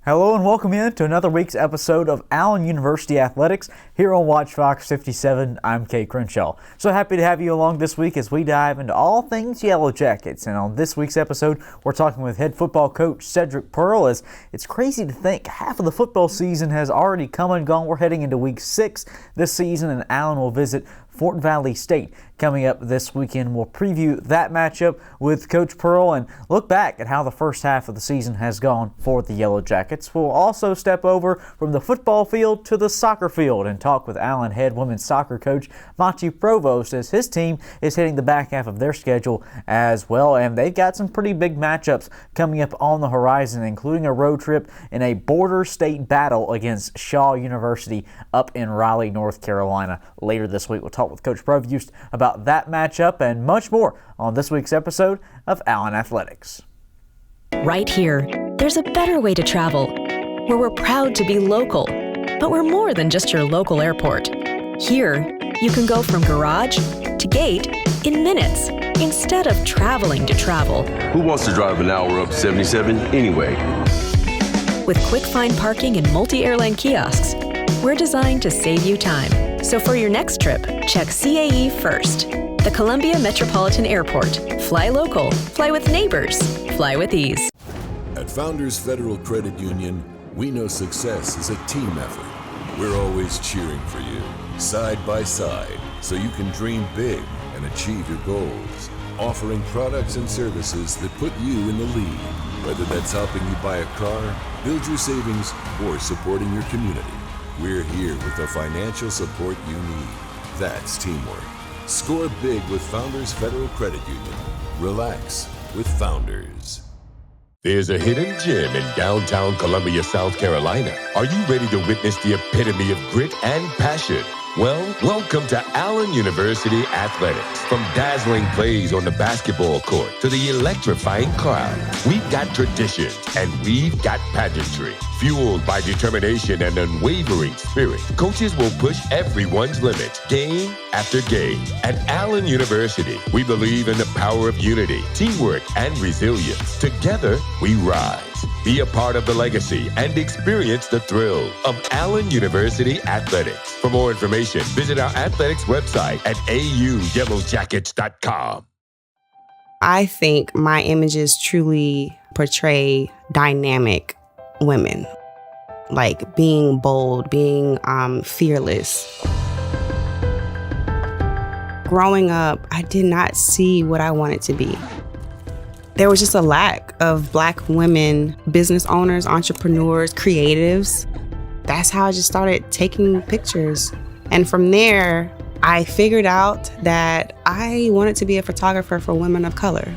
Hello and welcome in to another week's episode of Allen University Athletics here on WACH-FOX 57. I'm Kay Crenshaw. So happy to have you along this week as we dive into all things Yellow Jackets. And on this week's episode, we're talking with head football coach Cedric Pearl. As it's crazy to think half of the football season has already come and gone. We're heading into week 6 this season, and Allen will visit Fort Valley State coming up this weekend. We'll preview that matchup with Coach Pearl and look back at how the first half of the season has gone for the Yellow Jackets. We'll also step over from the football field to the soccer field and talk with Allen head women's soccer coach Machi Provost as his team is hitting the back half of their schedule as well. And they've got some pretty big matchups coming up on the horizon, including a road trip in a border state battle against Shaw University up in Raleigh, North Carolina later this week. We'll talk with Coach Provost about that matchup and much more on this week's episode of Allen Athletics. Right here, there's a better way to travel, where we're proud to be local, but we're more than just your local airport. Here, you can go from garage to gate in minutes, instead of traveling to travel. Who wants to drive an hour up 77 anyway? With quick find parking and multi-airline kiosks, we're designed to save you time. So for your next trip, check CAE first. The Columbia Metropolitan Airport. Fly local. Fly with neighbors. Fly with ease. At Founders Federal Credit Union, we know success is a team effort. We're always cheering for you, side by side, so you can dream big and achieve your goals. Offering products and services that put you in the lead, whether that's helping you buy a car, build your savings, or supporting your community. We're here with the financial support you need. That's teamwork. Score big with Founders Federal Credit Union. Relax with Founders. There's a hidden gem in downtown Columbia, South Carolina. Are you ready to witness the epitome of grit and passion? Well, welcome to Allen University Athletics. From dazzling plays on the basketball court to the electrifying crowd, we've got tradition and we've got pageantry. Fueled by determination and unwavering spirit, coaches will push everyone's limits, game after game. At Allen University, we believe in the power of unity, teamwork, and resilience. Together, we rise. Be a part of the legacy and experience the thrill of Allen University Athletics. For more information, visit our athletics website at auyellowjackets.com. I think my images truly portray dynamic women, like being bold, being fearless. Growing up, I did not see what I wanted to be. There was just a lack of Black women, business owners, entrepreneurs, creatives. That's how I just started taking pictures. And from there, I figured out that I wanted to be a photographer for women of color.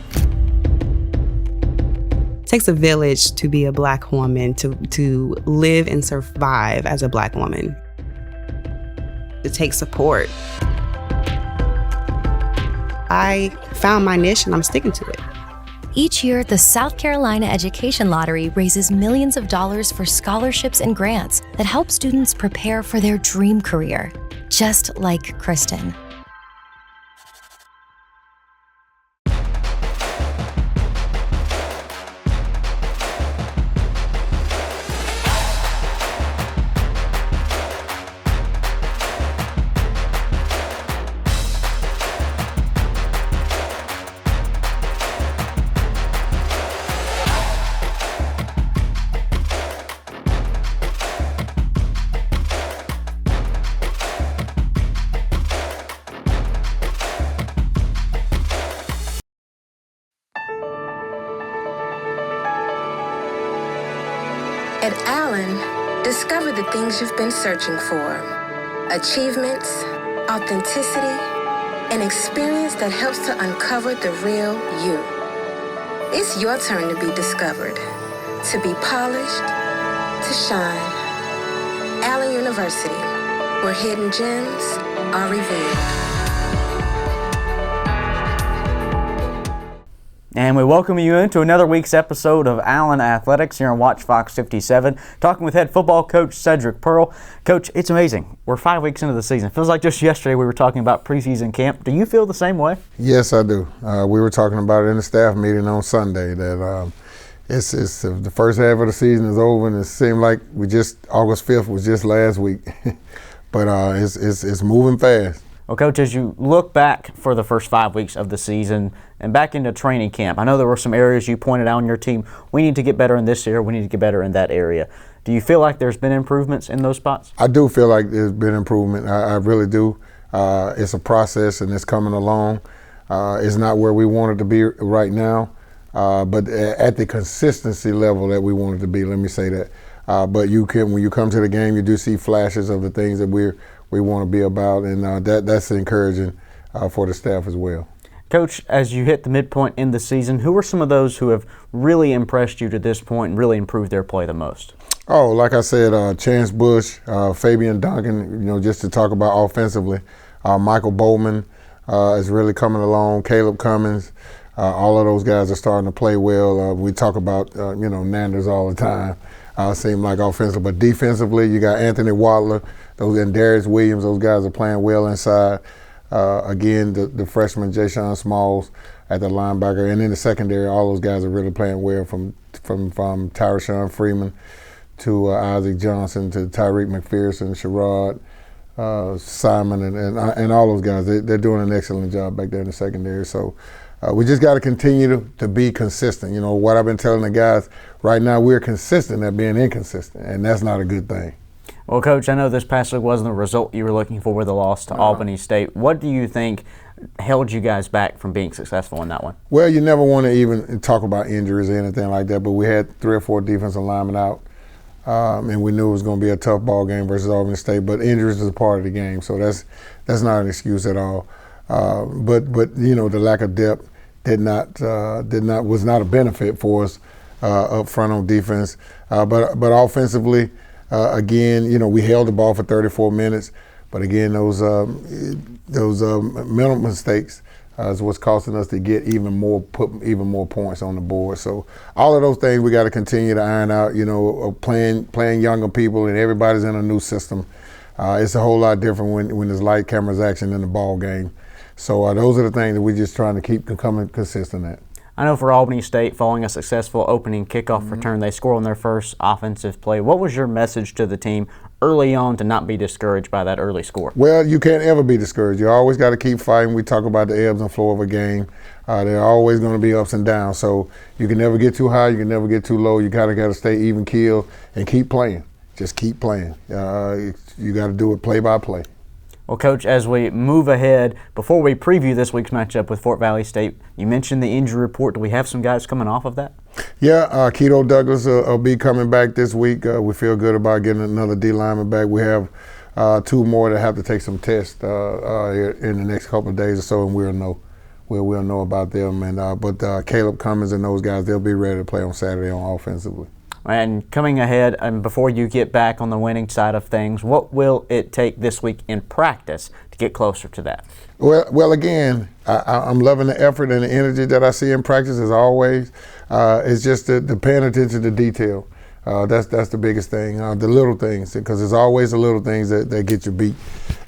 It takes a village to be a Black woman, to live and survive as a Black woman. It takes support. I found my niche and I'm sticking to it. Each year, the South Carolina Education Lottery raises millions of dollars for scholarships and grants that help students prepare for their dream career, just like Kristen. At Allen, discover the things you've been searching for. Achievements, authenticity, an experience that helps to uncover the real you. It's your turn to be discovered, to be polished, to shine. Allen University, where hidden gems are revealed. And we welcome you into another week's episode of Allen Athletics here on WACH-FOX 57, talking with head football coach Cedric Pearl. Coach, it's amazing. We're 5 weeks into the season. It feels like just yesterday we were talking about preseason camp. Do you feel the same way? Yes, I do. We were talking about it in the staff meeting on Sunday that, It's the first half of the season is over, and it seemed like August 5th was just last week. But it's moving fast. Well, Coach, as you look back for the first 5 weeks of the season and back into training camp, I know there were some areas you pointed out on your team. We need to get better in this area. We need to get better in that area. Do you feel like there's been improvements in those spots? I do feel like there's been improvement. I really do. It's a process, and it's coming along. It's not where we want it to be right now, but at the consistency level that we want it to be. Let me say that. But when you come to the game, you do see flashes of the things that we want to be about, and that's encouraging for the staff as well. Coach, as you hit the midpoint in the season, who are some of those who have really impressed you to this point and really improved their play the most? Oh, like I said, Chance Bush, Fabian Duncan, just to talk about offensively. Michael Bowman is really coming along. Caleb Cummins, all of those guys are starting to play well. We talk about, Nanders all the time. Seem like offensive, but defensively, you got Anthony Wadler, and Darius Williams. Those guys are playing well inside. Again, the freshman Ja'Shawn Smalls at the linebacker, and in the secondary, all those guys are really playing well from Tyreshon Freeman to Isaac Johnson to Tyreek McPherson, Sherrod, Simon, and all those guys. They're doing an excellent job back there in the secondary. So we just got to continue to be consistent. What I've been telling the guys, right now we're consistent at being inconsistent, and that's not a good thing. Well, Coach, I know this past week wasn't the result you were looking for with the loss to Albany State. What do you think held you guys back from being successful in that one? Well, you never want to even talk about injuries or anything like that, but we had 3 or 4 defensive linemen out, and we knew it was going to be a tough ball game versus Albany State, but injuries is a part of the game, so that's not an excuse at all. But the lack of depth was not a benefit for us up front on defense. But offensively, again, we held the ball for 34 minutes. But again, those mental mistakes is what's costing us to get put even more points on the board. So all of those things we got to continue to iron out. Playing younger people and everybody's in a new system. It's a whole lot different when there's light cameras action in the ball game. So those are the things that we're just trying to keep becoming consistent at. I know for Albany State, following a successful opening kickoff return, they scored on their first offensive play. What was your message to the team early on to not be discouraged by that early score? Well, you can't ever be discouraged. You always got to keep fighting. We talk about the ebbs and flow of a game. There are always going to be ups and downs. So you can never get too high. You can never get too low. You got to stay even keeled and keep playing. Just keep playing. You got to do it play by play. Well, Coach, as we move ahead, before we preview this week's matchup with Fort Valley State, you mentioned the injury report. Do we have some guys coming off of that? Yeah, Keto Douglas will be coming back this week. We feel good about getting another D lineman back. We have 2 more that have to take some tests in the next couple of days or so, and we'll know about them. But Caleb Cummins and those guys, they'll be ready to play on Saturday on offensively. And coming ahead, and before you get back on the winning side of things, what will it take this week in practice to get closer to that? Well, again, I'm loving the effort and the energy that I see in practice as always. It's just the paying attention to detail. That's the biggest thing. The little things, because there's always the little things that get you beat.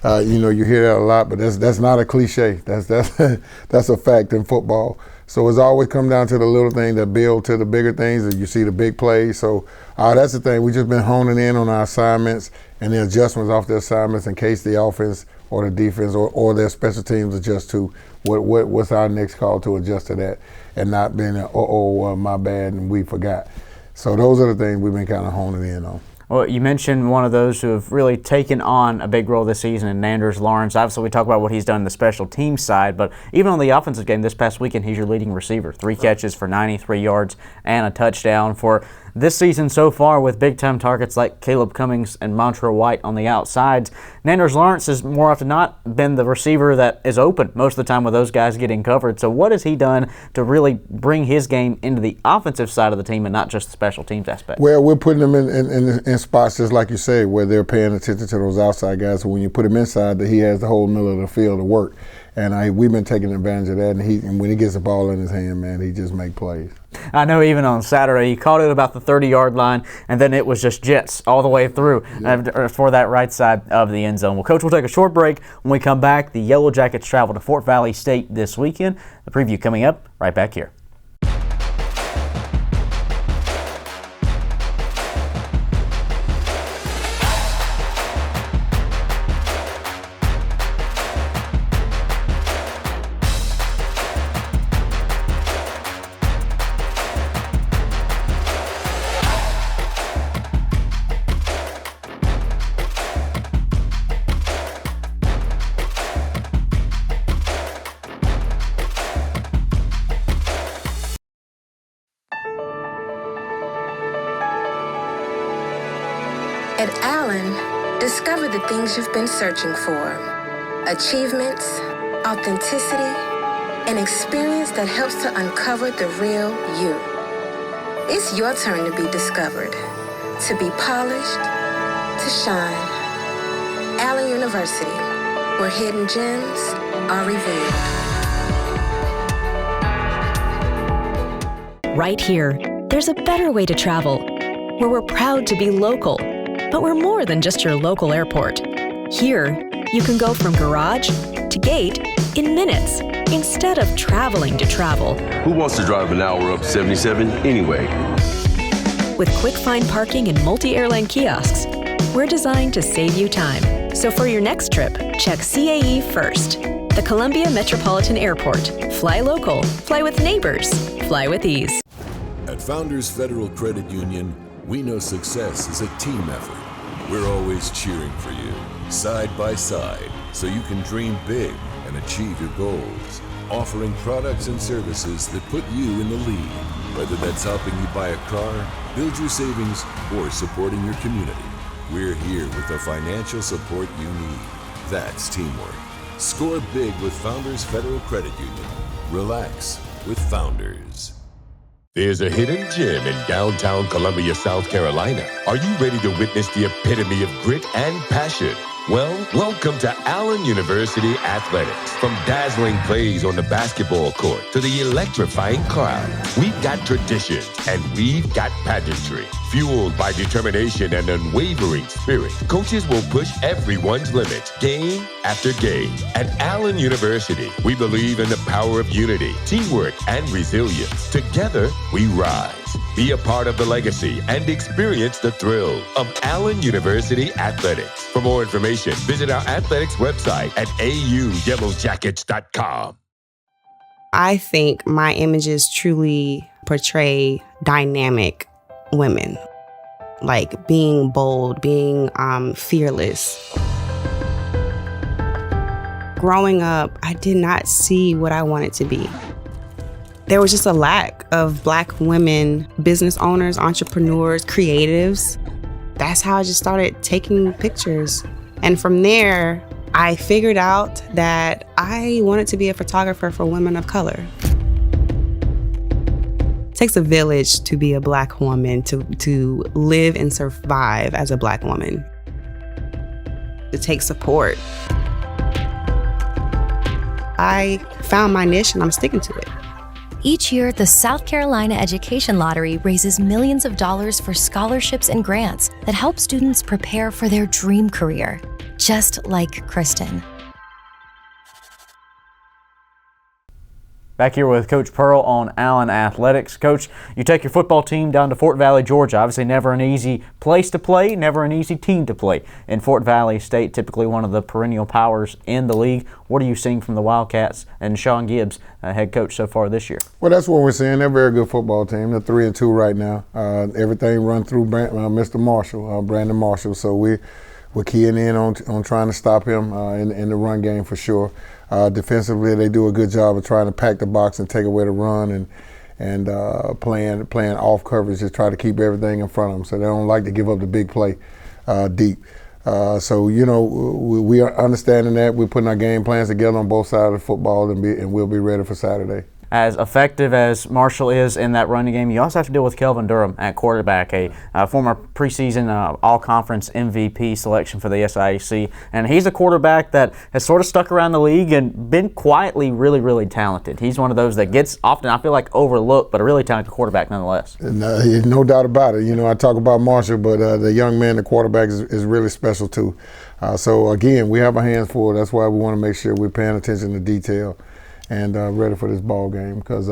You hear that a lot, but that's not a cliche. That's a fact in football. So it's always come down to the little things that build to the bigger things, and you see the big plays. So that's the thing. We've just been honing in on our assignments and the adjustments off the assignments in case the offense or the defense or their special teams adjust to what's our next call to adjust to that, and not being my bad and we forgot. So those are the things we've been kind of honing in on. Well, you mentioned one of those who have really taken on a big role this season in Nanders Lawrence. Obviously, we talk about what he's done in the special teams side, but even on the offensive game this past weekend, he's your leading receiver. 3 catches for 93 yards and a touchdown for this season so far, with big-time targets like Caleb Cummings and Montrell White on the outsides. Nanders Lawrence has more often not been the receiver that is open most of the time with those guys getting covered. So what has he done to really bring his game into the offensive side of the team and not just the special teams aspect? Well, we're putting them in spots just like you say, where they're paying attention to those outside guys. So when you put him inside, he has the whole middle of the field to work. And we've been taking advantage of that. And when he gets the ball in his hand, man, he just make plays. I know even on Saturday, he caught it about the 30-yard line, and then it was just jets all the way through for that right side of the end zone. Well, Coach, we'll take a short break. When we come back, the Yellow Jackets travel to Fort Valley State this weekend. The preview coming up right back here. At Allen, discover the things you've been searching for. Achievements, authenticity, an experience that helps to uncover the real you. It's your turn to be discovered, to be polished, to shine. Allen University, where hidden gems are revealed. Right here, there's a better way to travel, where we're proud to be local, but we're more than just your local airport. Here, you can go from garage to gate in minutes, instead of traveling to travel. Who wants to drive an hour up 77 anyway? With quick find parking and multi-airline kiosks, we're designed to save you time. So for your next trip, check CAE first. The Columbia Metropolitan Airport. Fly local, fly with neighbors, fly with ease. At Founders Federal Credit Union, we know success is a team effort. We're always cheering for you, side by side, so you can dream big and achieve your goals. Offering products and services that put you in the lead, whether that's helping you buy a car, build your savings, or supporting your community. We're here with the financial support you need. That's teamwork. Score big with Founders Federal Credit Union. Relax with Founders. There's a hidden gem in downtown Columbia, South Carolina. Are you ready to witness the epitome of grit and passion? Well, welcome to Allen University Athletics. From dazzling plays on the basketball court to the electrifying crowd, we've got tradition and we've got pageantry. Fueled by determination and unwavering spirit, coaches will push everyone's limits, game after game. At Allen University, we believe in the power of unity, teamwork, and resilience. Together, we rise. Be a part of the legacy and experience the thrill of Allen University Athletics. For more information, visit our athletics website at auyellowjackets.com. I think my images truly portray dynamic women, like being bold, being fearless. Growing up, I did not see what I wanted to be. There was just a lack of Black women, business owners, entrepreneurs, creatives. That's how I just started taking pictures. And from there, I figured out that I wanted to be a photographer for women of color. It takes a village to be a Black woman, to live and survive as a Black woman. It takes support. I found my niche and I'm sticking to it. Each year, the South Carolina Education Lottery raises millions of dollars for scholarships and grants that help students prepare for their dream career, just like Kristen. Back here with Coach Pearl on Allen Athletics. Coach, you take your football team down to Fort Valley, Georgia. Obviously never an easy place to play, never an easy team to play. In Fort Valley State, typically one of the perennial powers in the league. What are you seeing from the Wildcats and Sean Gibbs, head coach, so far this year? Well, that's what we're seeing. They're a very good football team. They're 3-2 right now. Everything run through Mr. Marshall, Brandon Marshall. So we're keying in on trying to stop him in the run game for sure. Defensively, they do a good job of trying to pack the box and take away the run and playing off coverage to try to keep everything in front of them. So they don't like to give up the big play deep. So, you know, we are understanding that. We're putting our game plans together on both sides of the football and we'll be ready for Saturday. As effective as Marshall is in that running game, you also have to deal with Kelvin Durham at quarterback, a former preseason all-conference MVP selection for the SIAC. And he's a quarterback that has sort of stuck around the league and been quietly really, really talented. He's one of those that gets often, I feel like, overlooked, but a really talented quarterback nonetheless. No doubt about it. You know, I talk about Marshall, but the young man, the quarterback, is really special too. So, again, we have our hands full. That's why we want to make sure we're paying attention to detail and ready for this ball game because,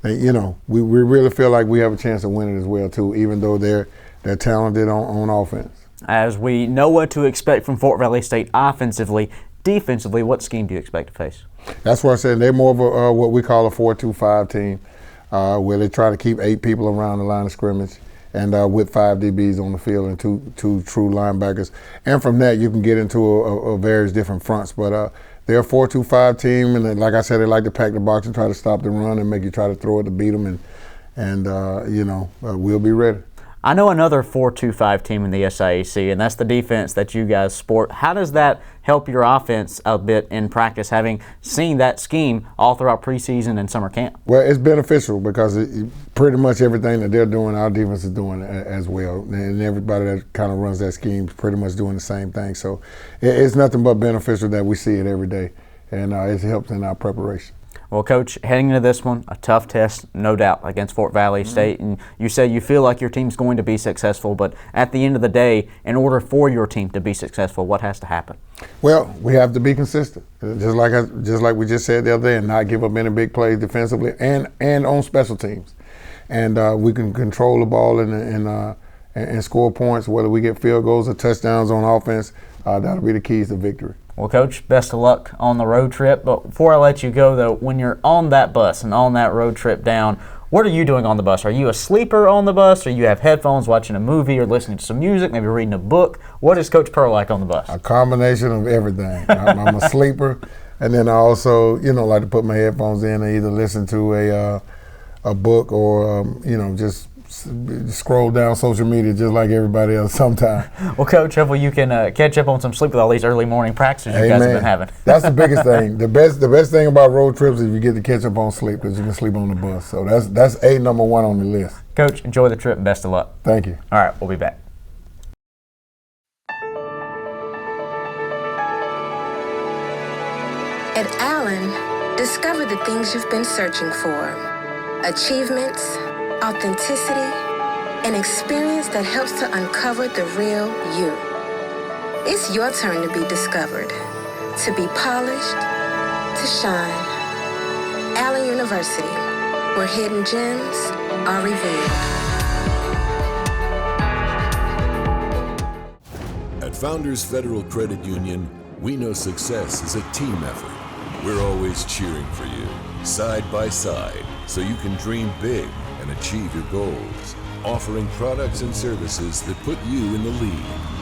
you know, we really feel like we have a chance of winning as well, too, even though they're talented on offense. As we know what to expect from Fort Valley State offensively, defensively, what scheme do you expect to face? That's what I said. They're more of a what we call a 4-2-5 team where they try to keep 8 people around the line of scrimmage and with 5 DBs on the field and two true linebackers. And from that, you can get into a various different fronts. But they're a 4-2-5 team, and like I said, they like to pack the box and try to stop the run and make you try to throw it to beat them, and you know, we'll be ready. I know another 4-2-5 team in the SIAC, and that's the defense that you guys sport. How does that help your offense a bit in practice, having seen that scheme all throughout preseason and summer camp? Well, it's beneficial because pretty much everything that they're doing, our defense is doing as well. And everybody that kind of runs that scheme is pretty much doing the same thing. So it's nothing but beneficial that we see it every day, and it helps in our preparation. Well, Coach, heading into this one, a tough test, no doubt, against Fort Valley State. And you say you feel like your team's going to be successful, but at the end of the day, in order for your team to be successful, what has to happen? Well, we have to be consistent, just like we just said the other day, and not give up any big plays defensively and on special teams. And we can control the ball and score points, whether we get field goals or touchdowns on offense. That'll be the keys to victory. Well, Coach, best of luck on the road trip. But before I let you go, though, when you're on that bus and on that road trip down, what are you doing on the bus? Are you a sleeper on the bus, or you have headphones watching a movie or listening to some music, maybe reading a book? What is Coach Pearl like on the bus? A combination of everything. I'm a sleeper, and then I also, like to put my headphones in and either listen to a book or, just scroll down social media just like everybody else sometime. Well, Coach, hopefully you can catch up on some sleep with all these early morning practices you guys have been having. That's the biggest thing. The best thing about road trips is you get to catch up on sleep because you can sleep on the bus. So that's number one on the list. Coach, enjoy the trip and best of luck. Thank you. All right, we'll be back. At Allen, discover the things you've been searching for. Achievements, authenticity, an experience that helps to uncover the real you. It's your turn to be discovered, to be polished, to shine. Allen University, where hidden gems are revealed. At Founders Federal Credit Union, we know success is a team effort. We're always cheering for you, side by side, so you can dream big and achieve your goals, offering products and services that put you in the lead,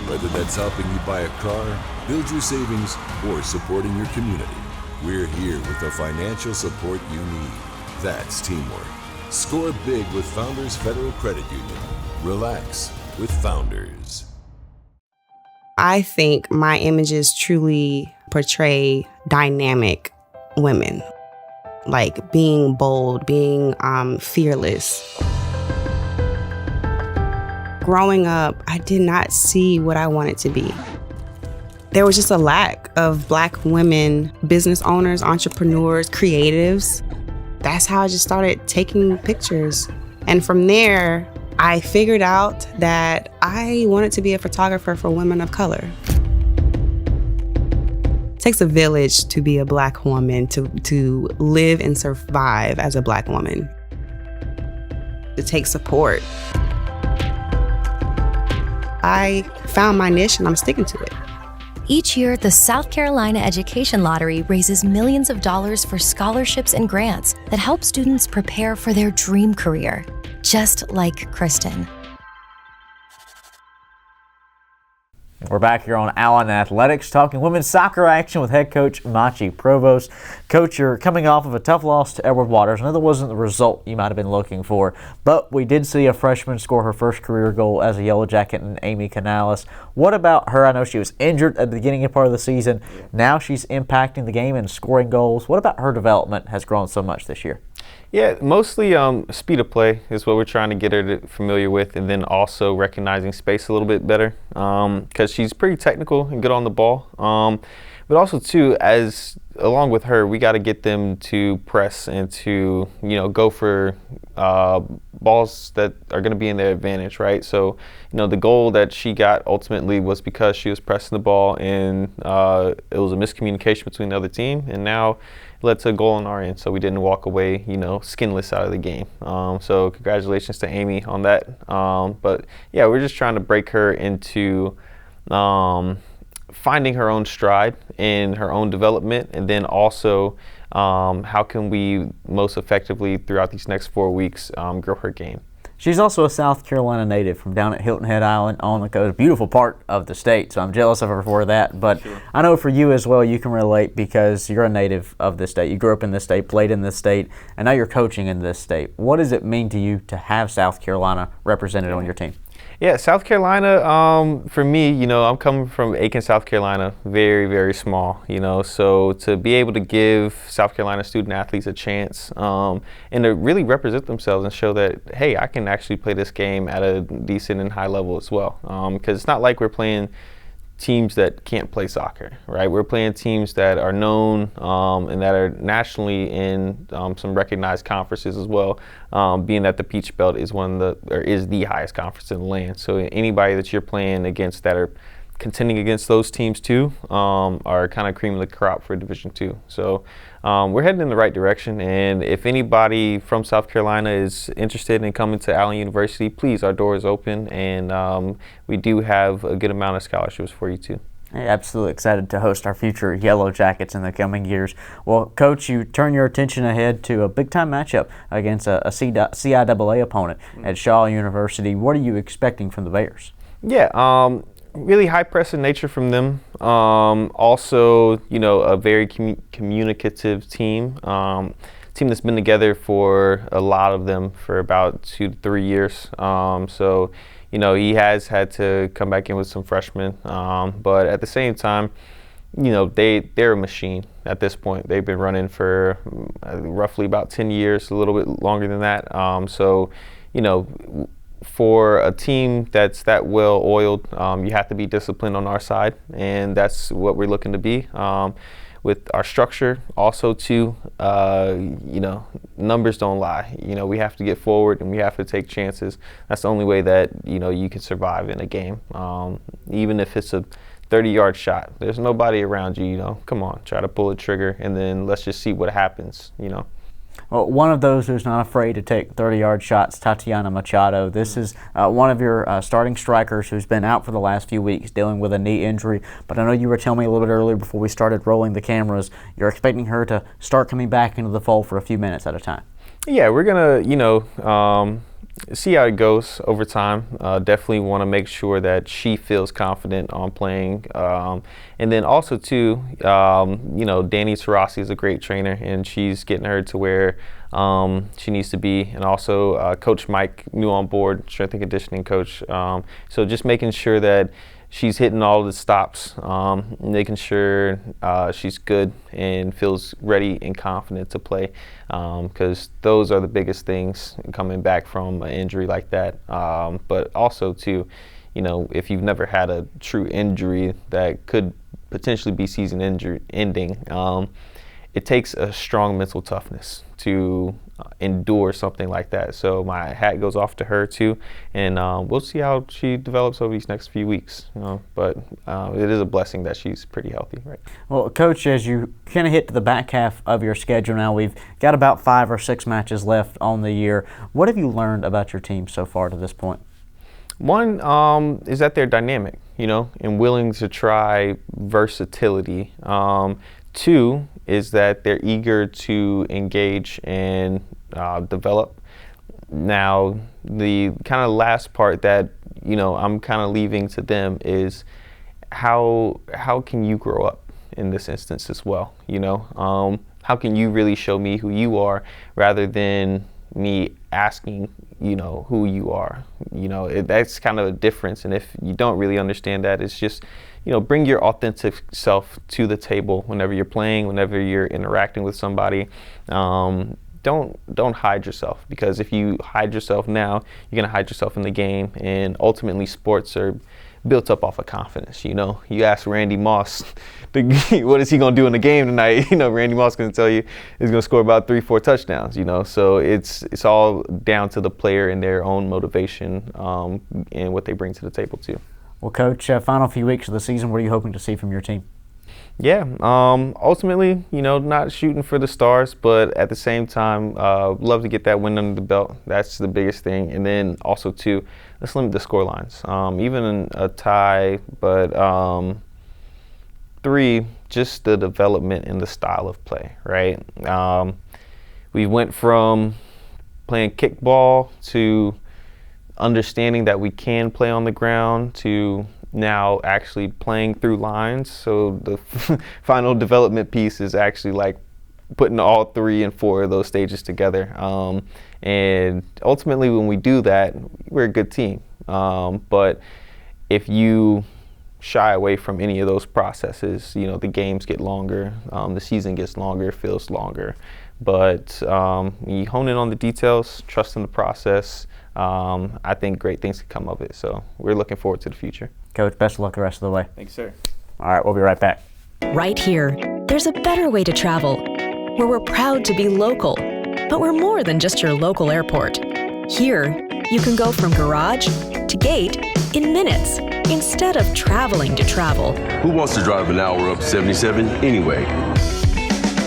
whether that's helping you buy a car, build your savings, or supporting your community. We're here with the financial support you need. That's teamwork. Score big with Founders Federal Credit Union. Relax with Founders. I think my images truly portray dynamic women. Like being bold, being fearless. Growing up, I did not see what I wanted to be. There was just a lack of Black women, business owners, entrepreneurs, creatives. That's how I just started taking pictures. And from there, I figured out that I wanted to be a photographer for women of color. It takes a village to be a Black woman, to live and survive as a Black woman. It takes support. I found my niche and I'm sticking to it. Each year, the South Carolina Education Lottery raises millions of dollars for scholarships and grants that help students prepare for their dream career, just like Kristen. We're back here on Allen Athletics talking women's soccer action with head coach Machi Provost. Coach, you're coming off of a tough loss to Edward Waters. I know that wasn't the result you might have been looking for, but we did see a freshman score her first career goal as a Yellow Jacket in Amy Canales. What about her? I know she was injured at the beginning of part of the season. Now she's impacting the game and scoring goals. What about her development has grown so much this year? Yeah, mostly speed of play is what we're trying to get her familiar with, and then also recognizing space a little bit better because she's pretty technical and good on the ball. But also, too, along with her, we got to get them to press and to, go for balls that are going to be in their advantage, right? So, the goal that she got ultimately was because she was pressing the ball and it was a miscommunication between the other team, and now led to a goal on our end, so we didn't walk away, skinless out of the game. So congratulations to Amy on that. But yeah, we're just trying to break her into finding her own stride in her own development, and then also how can we most effectively throughout these next 4 weeks grow her game. She's also a South Carolina native from down at Hilton Head Island on the coast, beautiful part of the state, so I'm jealous of her for that. But sure. I know for you as well, you can relate because you're a native of this state. You grew up in this state, played in this state, and now you're coaching in this state. What does it mean to you to have South Carolina represented on your team? Yeah, South Carolina, for me, I'm coming from Aiken, South Carolina, very, very small, so to be able to give South Carolina student athletes a chance and to really represent themselves and show that, hey, I can actually play this game at a decent and high level as well. Because it's not like we're playing teams that can't play soccer, right? We're playing teams that are known and that are nationally in some recognized conferences as well. Being that the Peach Belt is is the highest conference in the land. So anybody that you're playing against that are contending against those teams too are kind of cream of the crop for Division II. So we're heading in the right direction, and if anybody from South Carolina is interested in coming to Allen University, please, our door is open, and we do have a good amount of scholarships for you too. Hey, absolutely excited to host our future Yellow Jackets in the coming years. Well, Coach, you turn your attention ahead to a big-time matchup against a CIAA opponent at Shaw University. What are you expecting from the Bears? Yeah, really high press in nature from them. Also, a very communicative team. Team that's been together for a lot of them for about 2 to 3 years. So, he has had to come back in with some freshmen. But at the same time, they're a machine at this point. They've been running for roughly about 10 years, a little bit longer than that. So, for a team that's that well oiled, you have to be disciplined on our side, and that's what we're looking to be. With our structure, also too, numbers don't lie. We have to get forward and we have to take chances. That's the only way that you can survive in a game. Even if it's a 30-yard shot, there's nobody around you. Come on, try to pull a trigger, and then let's just see what happens. Well, one of those who's not afraid to take 30-yard shots, Tatiana Machado. This is one of your starting strikers who's been out for the last few weeks dealing with a knee injury. But I know you were telling me a little bit earlier before we started rolling the cameras, you're expecting her to start coming back into the fold for a few minutes at a time. Yeah, we're going to, see how it goes over time. Definitely want to make sure that she feels confident on playing. And then also too, Danny Tarasi is a great trainer, and she's getting her to where she needs to be. And also Coach Mike, new on board, strength and conditioning coach. So just making sure that she's hitting all the stops, making sure she's good and feels ready and confident to play, because those are the biggest things coming back from an injury like that. But also too, if you've never had a true injury that could potentially be season ending, it takes a strong mental toughness to endure something like that. So my hat goes off to her too, and we'll see how she develops over these next few weeks. But it is a blessing that she's pretty healthy, right? Well, Coach, as you kind of hit to the back half of your schedule now, we've got about 5 or 6 matches left on the year. What have you learned about your team so far to this point? One is that they're dynamic, and willing to try versatility. 2 is that they're eager to engage and develop. Now, the kind of last part that I'm kind of leaving to them is how can you grow up in this instance as well? How can you really show me who you are rather than me asking who you are? That's kind of a difference, and if you don't really understand that, it's just bring your authentic self to the table whenever you're playing, whenever you're interacting with somebody. Don't hide yourself, because if you hide yourself now, you're gonna hide yourself in the game, and ultimately sports are built up off of confidence. You ask Randy Moss, what is he gonna do in the game tonight? Randy Moss is gonna tell you he's gonna score about 3-4 touchdowns. So it's all down to the player and their own motivation and what they bring to the table too. Well, Coach, final few weeks of the season, what are you hoping to see from your team? Yeah, ultimately, not shooting for the stars, but at the same time, love to get that win under the belt. That's the biggest thing. And then also, too, let's limit the score lines. Even in a tie, but 3, just the development in the style of play, right? We went from playing kickball to understanding that we can play on the ground to now actually playing through lines. So the final development piece is actually like putting all 3 and 4 of those stages together. And ultimately, when we do that, we're a good team. But if you shy away from any of those processes, the games get longer, the season gets longer, feels longer. But when you hone in on the details, trust in the process, I think great things can come of it. So we're looking forward to the future. Coach, best of luck the rest of the way. Thanks, sir. All right, we'll be right back. Right here, there's a better way to travel, where we're proud to be local, but we're more than just your local airport. Here, you can go from garage to gate in minutes, instead of traveling to travel. Who wants to drive an hour up 77 anyway?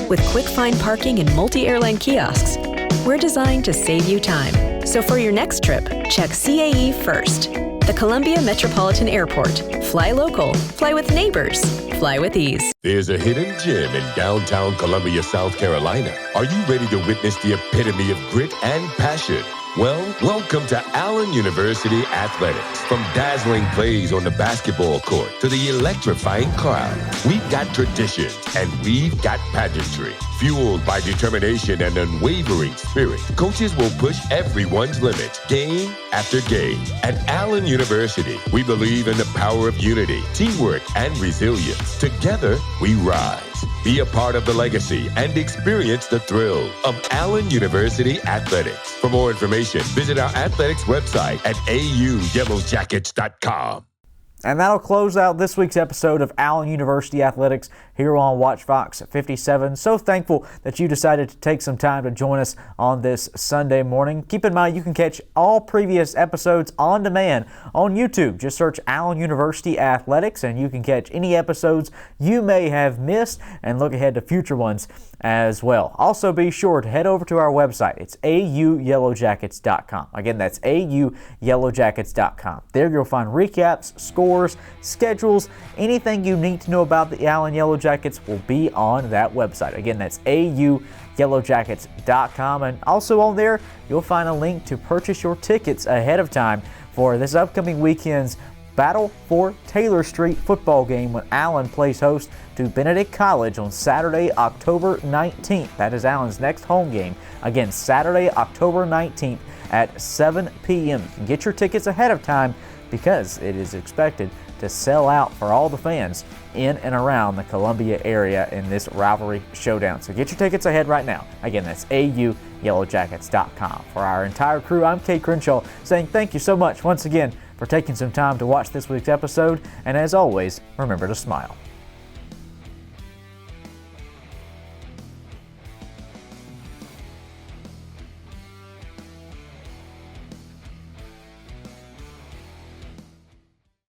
With quick find parking and multi-airline kiosks, we're designed to save you time. So for your next trip, check CAE first. The Columbia Metropolitan Airport. Fly local, fly with neighbors, fly with ease. There's a hidden gem in downtown Columbia, South Carolina. Are you ready to witness the epitome of grit and passion? Well, welcome to Allen University Athletics. From dazzling plays on the basketball court to the electrifying crowd, we've got tradition and we've got pageantry. Fueled by determination and unwavering spirit, coaches will push everyone's limits, game after game. At Allen University, we believe in the power of unity, teamwork, and resilience. Together, we rise. Be a part of the legacy and experience the thrill of Allen University Athletics. For more information, visit our athletics website at auyellowjackets.com. And that'll close out this week's episode of Allen University Athletics here on WACH-FOX 57. So thankful that you decided to take some time to join us on this Sunday morning. Keep in mind you can catch all previous episodes on demand on YouTube. Just search Allen University Athletics and you can catch any episodes you may have missed and look ahead to future ones as well. Also be sure to head over to our website. It's auyellowjackets.com. Again, that's auyellowjackets.com. There you'll find recaps, scores, schedules, anything you need to know about the Allen Yellow Jackets will be on that website. Again, that's auyellowjackets.com. And also on there, you'll find a link to purchase your tickets ahead of time for this upcoming weekend's Battle for Taylor Street football game when Allen plays host to Benedict College on Saturday, October 19th. That is Allen's next home game. Again, Saturday, October 19th at 7 p.m. You can get your tickets ahead of time because it is expected to sell out for all the fans in and around the Columbia area in this rivalry showdown. So get your tickets ahead right now. Again, that's auyellowjackets.com. For our entire crew, I'm Kate Crenshaw saying thank you so much once again for taking some time to watch this week's episode. And as always, remember to smile.